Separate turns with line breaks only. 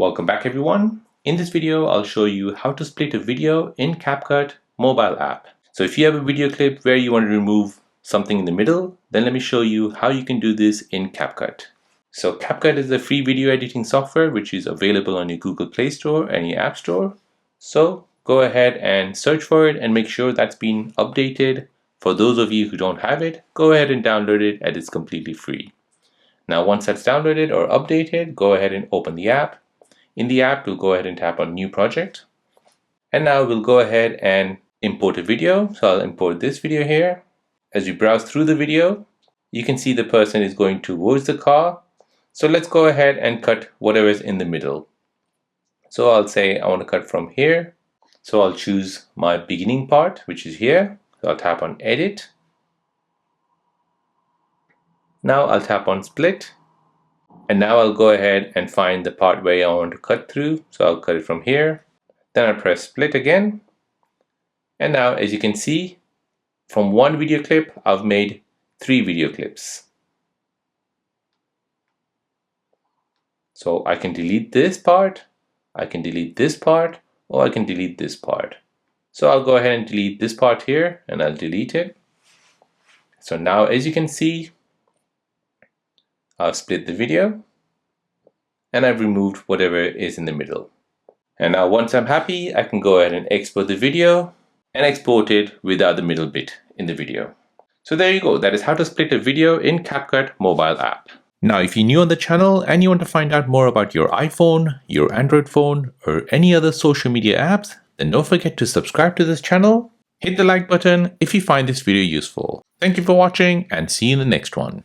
Welcome back everyone. In this video, I'll show you how to split a video in Capcut mobile app. So if you have a video clip where you want to remove something in the middle, then let me show you how you can do this in Capcut. So Capcut is a free video editing software which is available on your Google Play Store and your App Store. So go ahead and search for it and make sure that's been updated. For those of you who don't have it, go ahead and download it and it's completely free. Now once that's downloaded or updated, go ahead and open the app. In the app, we'll go ahead and tap on New Project. And now we'll go ahead and import a video. So I'll import this video here. As you browse through the video, you can see the person is going towards the car. So let's go ahead and cut whatever is in the middle. So I'll say I want to cut from here. So I'll choose my beginning part, which is here. So I'll tap on Edit. Now I'll tap on Split. And now I'll go ahead and find the part where I want to cut through. So I'll cut it from here. Then I'll press Split again. And now, as you can see, from one video clip, I've made 3 video clips. So I can delete this part, I can delete this part, or I can delete this part. So I'll go ahead and delete this part here, and I'll delete it. So now, as you can see, I've split the video and I've removed whatever is in the middle. And now once I'm happy, I can go ahead and export the video and export it without the middle bit in the video. So there you go. That is how to split a video in Capcut mobile app. Now, if you're new on the channel and you want to find out more about your iPhone, your Android phone, or any other social media apps, then don't forget to subscribe to this channel. Hit the like button if you find this video useful. Thank you for watching and see you in the next one.